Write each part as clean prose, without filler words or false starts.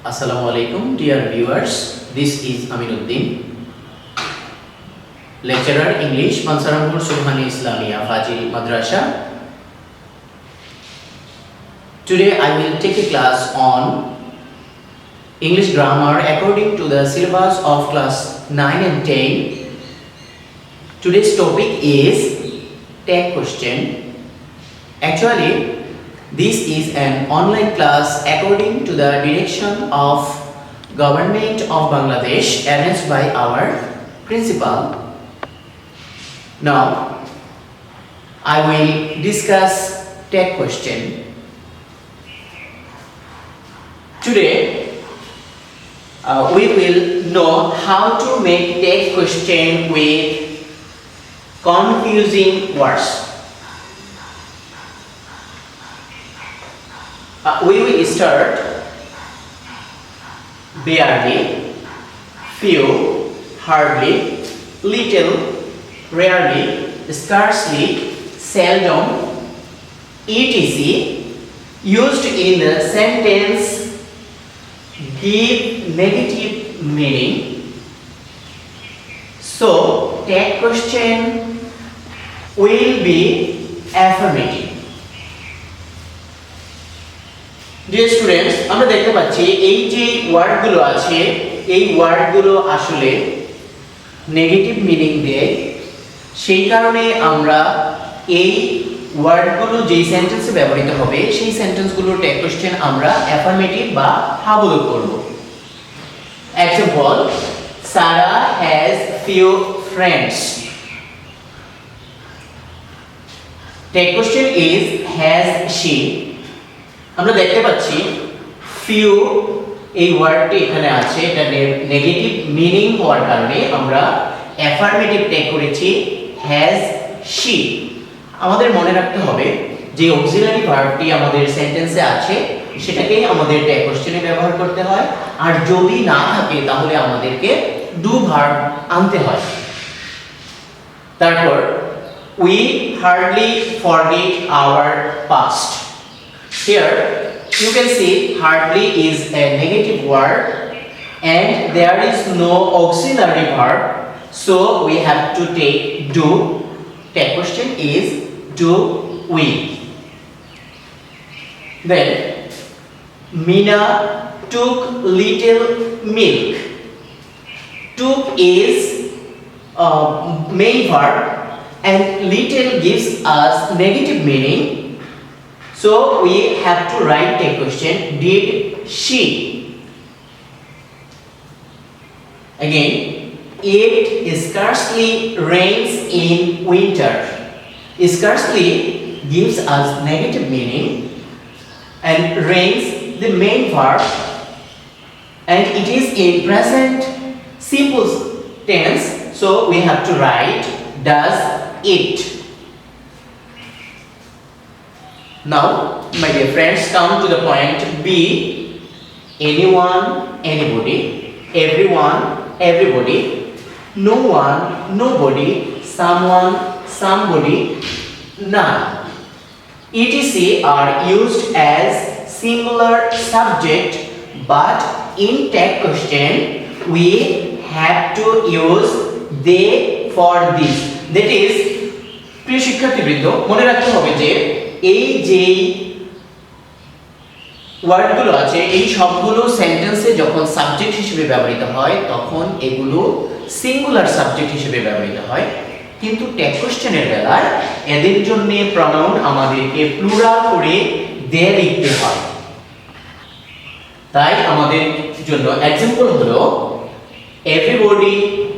Assalamualaikum dear viewers, this is Aminuddin, lecturer English, Mansarampur Subhani Islamia Fajil Madrasa. Today I will take a class on English grammar according to the syllabus of class 9 and 10. Today's topic is tag question. Actually, this is an online class according to the direction of Government of Bangladesh arranged by our principal. Now, I will discuss tag question. Today, we will know how to make tag question with confusing words. We will start barely, few, hardly, little, rarely, scarcely, seldom, etc. used in the sentence give negative meaning. So, tag question will be affirmative. Deer students, আমরা দেখতে পাচ্ছি এই যে ওয়ার্ডগুলো আছে এই ওয়ার্ডগুলো আসলে নেগেটিভ মিনিং দেয়। সেই কারণে আমরা এই ওয়ার্ডগুলো যেই সেন্টেন্সে ব্যবহৃত হবে সেই সেন্টেন্সগুলোর ট্যাগ কোশ্চেন আমরা অ্যাফার্মেটিভ বা হ্যাঁ করব। এক্সাম্পল, সারা has few friends. Tag question is has she. আমরা দেখতে পাচ্ছি ফিউ এই ওয়ার্ডটি এখানে আছে, এটা নেগেটিভ মিনিং হওয়ার কারণে আমরা অ্যাফার্মেটিভ ট্যাগ করেছি হ্যাজ শি। আমাদের মনে রাখতে হবে যে অক্সিলারি ভার্বটি আমাদের সেন্টেন্সে আছে সেটাকেই আমাদের ট্যাগ কোশ্চেনে ব্যবহার করতে হয়, আর যদি না থাকে তাহলে আমাদেরকে ডু ভার্ব আনতে হয়। তারপর we hardly forget our past. Here you can see hardly is a negative word and there is no auxiliary verb, so we have to take do. Tag question is do we. Then Mina took little milk. Took is main verb and little gives us negative meaning. So we have to write a question, did she? Again, it scarcely rains in winter. Scarcely gives us negative meaning and rains the main verb and it is in present simple tense, so we have to write does it. Now, my dear friends, come to the point B. Anyone, anybody, everyone, everybody, no one, nobody, someone, somebody, none. etc. are used as singular subject, but in tag question we have to use they for this. That is, প্রিয় শিক্ষার্থীবৃন্দ, মনে রাখতে হবে যে এই যে ওয়ার্ডগুলো আছে এই সবগুলো সেন্টেন্সে যখন সাবজেক্ট হিসেবে ব্যবহৃত হয় তখন এগুলো সিঙ্গুলার সাবজেক্ট হিসেবে ব্যবহৃত হয়, কিন্তু ট্যাগ কোশ্চেনের বেলায় এদের জন্য প্রনাউন আমাদেরকে প্লুরাল করে দে লিখতে হয়। তাই আমাদের জন্য एग्जांपल হলো everybody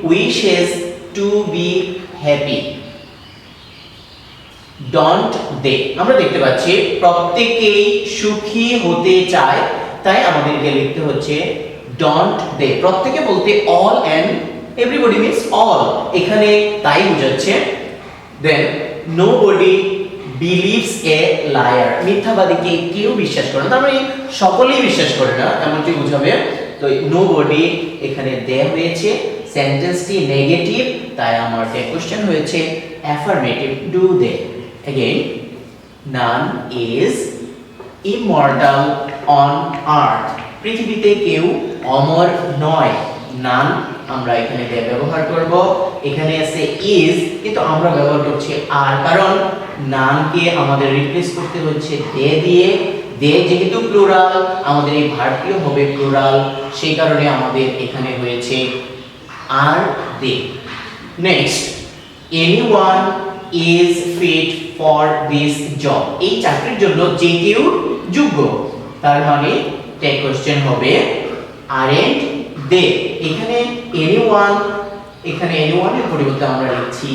wishes to be happy. Don't they, আমরা দেখতে পাচ্ছি প্রত্যেকেই সুখী হতে চায়, তাই আমাদেরকে লিখতে হচ্ছে ডোন্ট দে। প্রত্যেকে বলতে all and everybody means all, এখানে তাই বোঝাচ্ছে। Then nobody believes a liar, মিথ্যাবাদীকে কেউ বিশ্বাস করে না, তার মানে সকলেই বিশ্বাস করে না এমনটি বোঝাবে। তো নোবডি এখানে দে হয়েছে, সেন্টেন্সটি নেগেটিভ, তাই আমার ট্যাগ কোশ্চেন হয়েছে affirmative do they. Again, none is immortal on earth. পৃথিবীতে কেউ অমর নয়, নান আমরা এখানে দে ব্যবহার করব। এখানে আছে ইজ, কিন্তু আমরা ব্যবহার করছি আর, কারণ নানকে আমাদের রিপ্লেস করতে হচ্ছে দে দিয়ে। দে যেহেতু প্লুরাল, আমাদের এই ভার্বটিও হবে প্লুরাল, সেই কারণে আমাদের এখানে হয়েছে আর দে। Next, anyone is fit for this job. এই চাকরির জন্য যে কেউ যোগ্য, তার মানে টেক কোশ্চেন হবে আরএন্ট দে। এখানে এনিওয়ান, এখানে এনিওয়ান এর পরিবর্তে আমরা লিখছি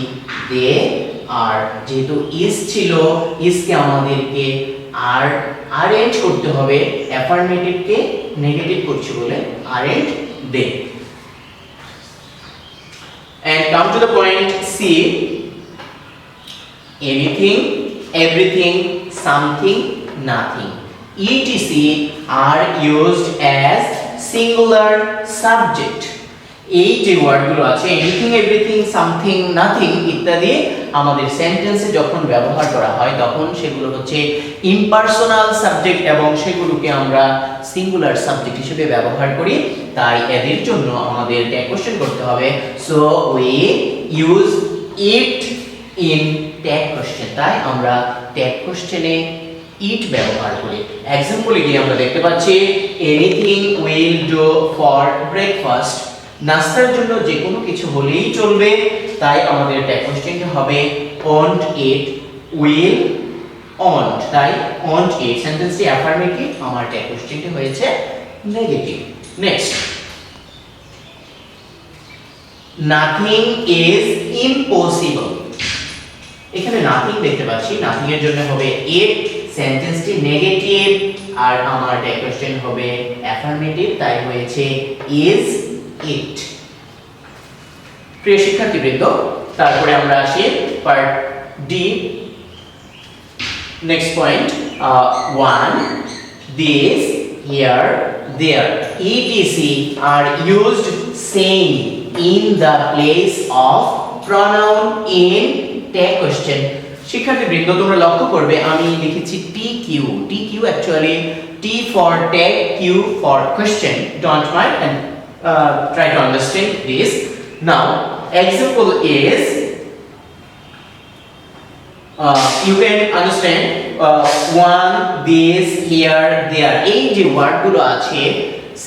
দে, আর যেহেতু ইজ ছিল, ইজকে আমাদেরকে আর আরএন্ট করতে হবে, অ্যাফার্মেটিভকে নেগেটিভ করছি বলে আরএন্ট দে। And come to the point C. Anything, everything, something, nothing, etc. are used as singular subject. এই যে ওয়ার্ডগুলো আছে এনিথিং, এভরিথিং, সামথিং, নাথিং ইত্যাদি আমাদের সেন্টেন্সে যখন ব্যবহার করা হয় তখন সেগুলো হচ্ছে ইম্পার্সোনাল সাবজেক্ট এবং সেগুলোকে আমরা সিঙ্গুলার সাবজেক্ট হিসেবে ব্যবহার করি। তাই এদের জন্য আমাদের ট্যাগ কোশ্চেন করতে হবে। So we use it in tag question. তাই আমরা ট্যাগ কোশ্চেনে ইট ব্যবহার করি। এক্সাম্পলে গিয়ে আমরা দেখতে পাচ্ছি anything will do for breakfast. নাস্তার জন্য যে কোনো কিছু হলেই চলবে, তাই আমাদের ট্যাগ কোশ্চেনটি হবে ওন্ট ইট উইল ওন্ট। তাই ওন্ট ইট সেন্টেন্সটি অ্যাফার্মেটিভ, আমার ট্যাগ কোশ্চেনটি হয়েছে negative. Next, nothing is impossible. এখানে নাথিং দেখতে পাচ্ছি, নাথিং এর জন্য হবে ইট, সেন্টেন্সটি নেগেটিভ, আর আমার ট্যাগ কোশ্চেন হবে অ্যাফার্মেটিভ, তাই হয়েছে ইজ ইট। প্রিয় শিক্ষার্থীবৃন্দ, তারপরে আমরা আসি part D. Next point 1, this, here, there, etc. are used same in the place of pronoun in tag question. শিক্ষার্থীবৃন্দ, তোমরা লক্ষ্য করবে আমি লিখেছি T Q. T Q actually T for tag, Q for question. Don't mind and try to understand this. Now, example is you can understand one, this, here, there. এই যে ওয়ার্ডগুলো আছে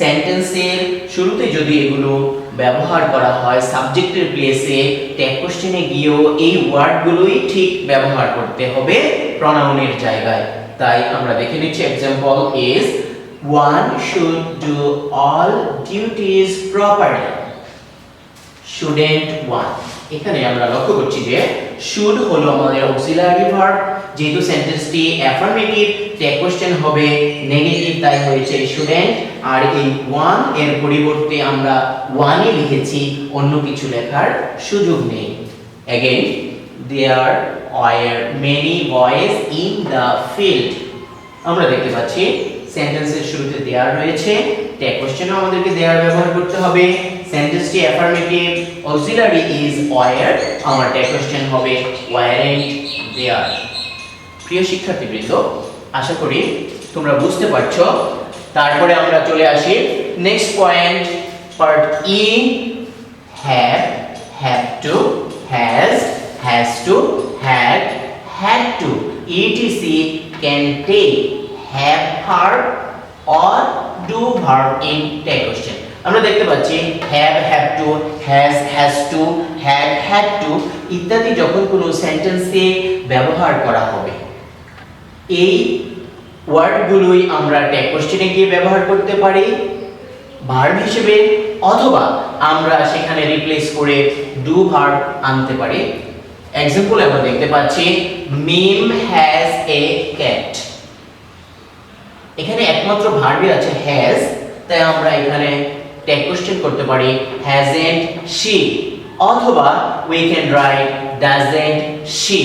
সেন্টেন্সের শুরুতে যদি এগুলো ব্যবহার করা হয় সাবজেক্টের প্লেসে, ট্যাগ কোশ্চেনে গিয়েও এই ওয়ার্ডগুলোই ঠিক ব্যবহার করতে হবে প্রনাউনের জায়গায়। তাই আমরা দেখে নিচ্ছি example is one should do all duties properly. Shouldn't one. এখানে আমরা লক্ষ্য করছি যে should হলো আমাদের অক্সিলারি ভার্ব, যেহেতু সেন্টেন্সটি অ্যাফার্মেটিভ, ট্যাগ কোশ্চেন হবে নেগেটিভ, তাই হয়েছে shouldn't। আর এই one এর পরিবর্তে আমরা one ই লিখেছি, অন্য কিছু লেখার সুযোগ নেই। Again, there were many boys in the field. আমরা দেখতে পাচ্ছি সেন্টেন্সের শুরুতে দেয়ার রয়েছে, ট্যাগ কোশ্চেনও আমাদেরকে দেয়ার ব্যবহার করতে হবে। সেন্টেন্সটি অ্যাফার্মেটিভ, অক্সিলারি ইজ ওয়্যার, আমার ট্যাগ কোশ্চেন হবে ওয়্যারেন্ট দেয়ার। প্রিয় শিক্ষার্থীবৃন্দ, আশা করি তোমরা বুঝতে পারছো। তারপরে আমরা চলে আসি next point, part E. Have, have to, has, has to, had, had to, etc. can take have verb or do verb in tag question. আমরা দেখতে পাচ্ছি have, have to, has to, had to ইত্যাদি যখন কোনো সেন্টেন্সে ব্যবহার করা হবে, এই ওয়ার্ডগুলোই আমরা ট্যাগ কোশ্চেনে গিয়ে ব্যবহার করতে পারি ভার্ব হিসেবে, অথবা আমরা সেখানে রিপ্লেস করে ডু ভার্ব আনতে পারি। এক্সাম্পল আমরা দেখতে পাচ্ছি মিম হ্যাজ এ ক্যাট। এখানে একমাত্র ভার্বই আছে হ্যাজ, তাই আমরা এখানে ট্যাগ কোশ্চেন করতে পারি হ্যাজন্ট শি, অথবা we can write doesn't she.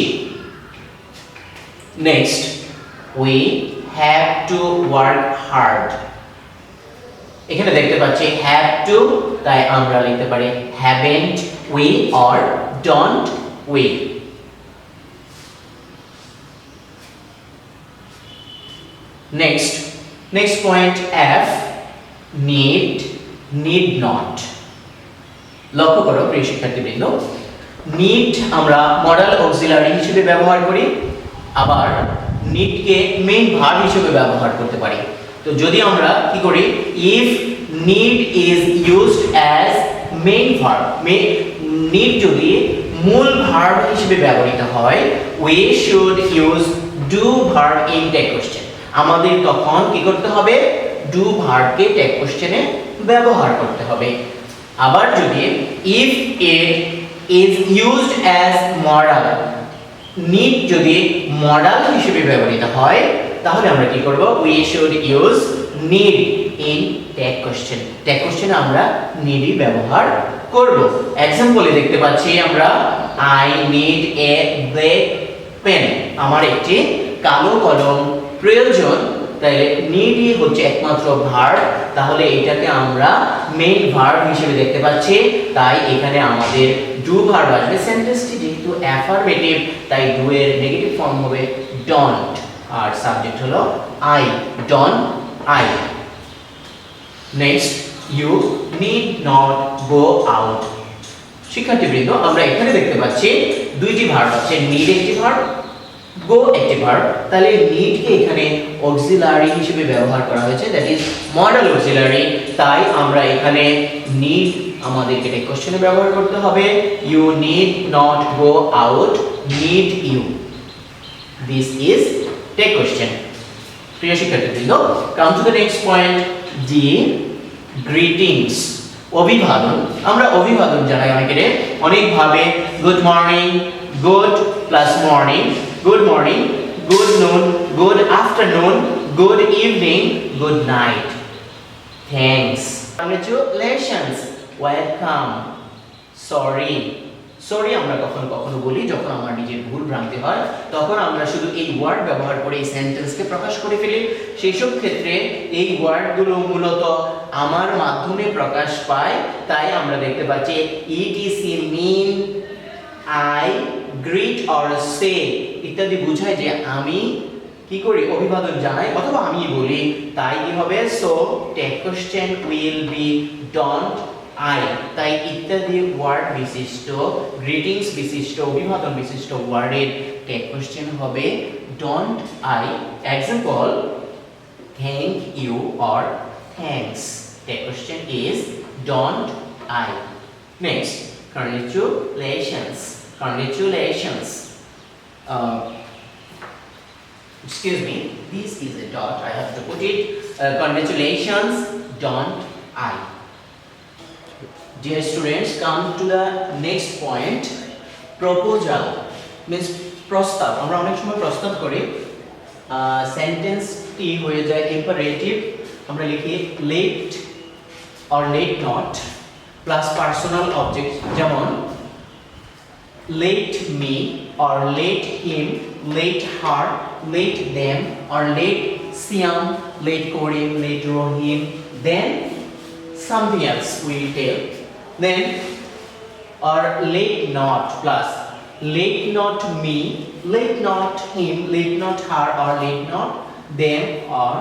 Next, we have to work hard. এখানে দেখতে পাচ্ছি হ্যাভ টু, তাই আমরা লিখতে পারি haven't we or don't we. Next point F. need, need not। লক্ষ্য করো প্রিয় শিক্ষার্থীবৃন্দ, need আমরা মডাল অক্সিলারি হিসেবে ব্যবহার করি, আবার need কে মেইন ভার্ব হিসেবে ব্যবহার করতে পারি। তো যদি আমরা কি করি, if need is used as main verb, need যদি মূল ভার্ব হিসেবে ব্যবহৃত হয়, we should use do verb in take question। আমাদের তখন কি করতে হবে, do verb K take question এ ব্যবহার করতে হবে। আবার যদি if it is used as modal, need যদি মডাল হিসেবে ব্যবহৃত হয়, তাহলে আমরা কি করব, we should use need in take question। take question এ আমরা need ব্যবহার করব। एग्जांपल এ দেখতে পাচ্ছি আমরা I need a black pen, আমার একটি কালো কলম প্রয়োজন। তাহলে need হচ্ছে একমাত্র ভার্ব, তাহলে এটাকে আমরা মেইন ভার্ব হিসেবে দেখতে পাচ্ছি, তাই এখানে আমাদের ডু ভার্ব আসবে। সেন্টেন্সটি যেহেতু অ্যাফারমেটিভ, তাই ডু এর নেগেটিভ ফর্ম হবে ডোন্ট, আর সাবজেক্ট হলো I, don't I. Next, you need not go out. শিক্ষার্থীবৃন্দ, আমরা এখানে দেখতে পাচ্ছি দুইটি ভার্ব আছে, নিড একটি ভার্ব, গো একটি ভার্ব। তাহলে নিড কে এখানে অক্সিলারি হিসেবে ব্যবহার করা হয়েছে, দ্যাট ইজ মডাল অক্সিলারি। তাই আমরা এখানে নিড আমাদেরকে টেক কোশ্চেনে ব্যবহার করতে হবে। You need not go out, need you, this is tag question. প্রিয় শিক্ষার্থীবৃন্দ, come to the next point, D greetings, অভিবাদন। আমরা অভিবাদন জানাই অনেক ভাবে, good morning, good plus morning, good morning, good noon, good afternoon, good evening, good night, thanks, congratulations, welcome, sorry। Sorry আমরা কখনো কখনো বলি যখন আমার নিজের ভুল ভ্রান্তি হয়, তখন আমরা শুধু এই ওয়ার্ড ব্যবহার করে এই সেন্টেন্সকে প্রকাশ করে ফেলি। সেই সব ক্ষেত্রে এই ওয়ার্ডগুলো মূলত আমার মাধ্যমে প্রকাশ পায়, তাই আমরা দেখতে পাচ্ছি ETC mean, I, greet or say ইত্যাদি বোঝায় যে আমি কি করি, অভিবাদন জানাই অথবা আমি বলি। তাই কি হবে, so tag question will be don't I. তাই ইত্যাদি ওয়ার্ড বিশিষ্ট, গ্রিটিংস বিশিষ্ট, অভিবাদন বিশিষ্ট ওয়ার্ডের টেক কোশ্চেন হবে don't I. Example, thank you or thanks, tag question is don't I. Next, congratulations, congratulations, excuse me, this is a dot, I have to put it, congratulations, don't I। Dear students, come to the next point, proposal means প্রস্তাব। আমরা অনেক সময় প্রস্তাব করি, সেন্টেন্সটি হয়ে যায় imperative, আমরা লিখি let or let not plus personal object, যেমন let me or let him, let her, let them or let Siam, let Korim, let Rohim, then something else we tell, then or let not plus let not me, let not him, let not her or let not them or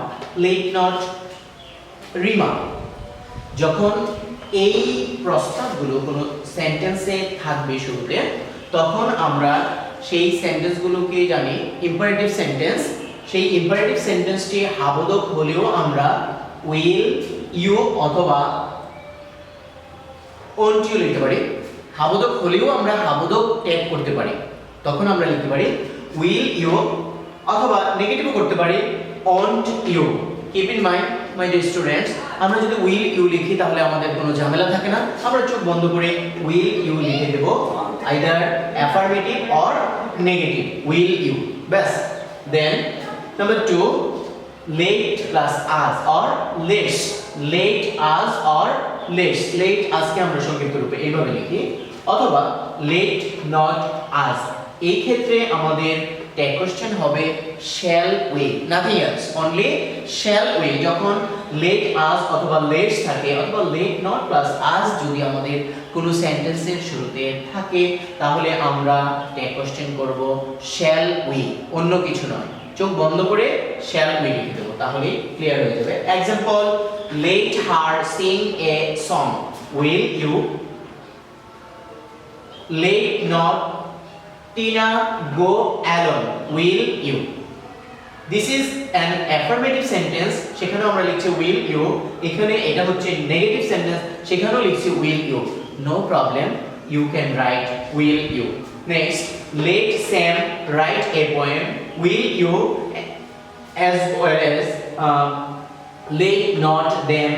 let not Rima। যখন এই প্রস্তাবগুলো কোনো সেন্টেন্সে থাকবে শুরুতে, তখন আমরা সেই সেন্টেন্সগুলোকে জানি ইম্পারেটিভ সেন্টেন্স। সেই ইম্পারেটিভ সেন্টেন্সটি হাবোধক হলেও আমরা উইল, ইউ অথবা ওন্ট ইউ লিখতে পারি। হাবোধক হলেও আমরা হাবোধক ট্যাগ করতে পারি, তখন আমরা লিখতে পারি উইল ইউ, অথবা নেগেটিভও করতে পারি won't you. Keep in mind my dear students, আমরা যদি উইল ইউ লিখি তাহলে আমাদের কোনো ঝামেলা থাকে না, আমরা চোখ বন্ধ করে উইল ইউ লিখে দেব, either affirmative or negative, will you, bas। Then number 2, let plus us or let's, let us or let's, let us কে আমরা সংক্ষিপ্ত রূপে এইভাবে লিখি, অথবা let not us। এই ক্ষেত্রে আমাদের টেক কোশ্চেন হবে shall we, nothing else, only shall we। যখন let us অথবা let's থাকে, অথবা let not plus us যদি আমাদের কোনো সেন্টেন্সের শুরুতে থাকে, তাহলে আমরা টেক কোশ্চেন করব shall we, অন্য কিছু নয়। চোখ বন্ধ করে shall we লিখে দেবো, তাহলেই ক্লিয়ার হয়ে যাবে। Example, let her sing a song, will you? Let not Tina go alone, will you? This is an affirmative sentence, সেখানেও আমরা লিখছি will you। এখানে এটা হচ্ছে নেগেটিভ সেন্টেন্স, সেখানেও লিখছি will you। No problem, you can write will you. Next, let Sam write a poem, will you? As well as let not them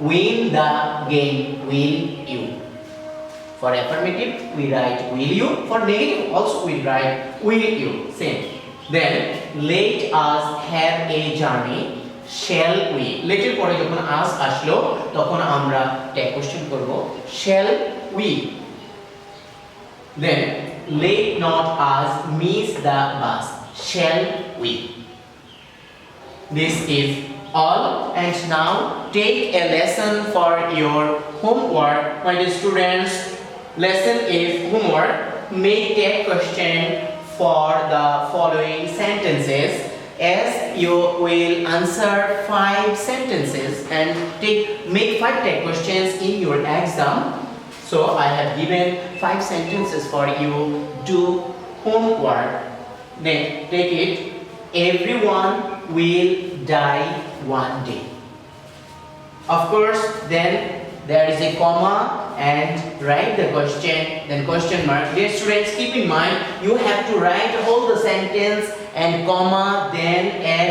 win the game, will you? For affirmative we write will you, for negative also we write will you, same. Then let us have a journey, shall we? let এর পরে যখন us আসলো তখন আমরা tag question করব, shall we? Then let not us miss the bus, shall we? This is all, and now take a lesson for your homework. My dear students, lesson is homework. Make a question for the following sentences, as you will answer 5 sentences and make 5 tag questions in your exam. So I have given 5 sentences for you. Do homework. Then take it. Everyone will die one day. Of course, then there is a comma and write the question, then question mark. Dear students, keep in mind you have to write all the sentence and comma, then add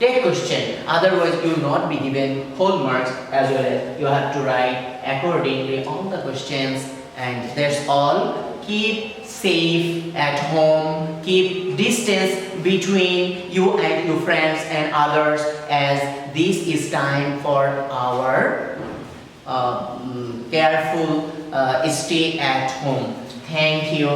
take question. Otherwise you will not be given whole marks, as well as you have to write accordingly all the questions. And that's all. Keep safe at home, keep distance between you and your friends and others, as this is time for our careful stay at home. Thank you.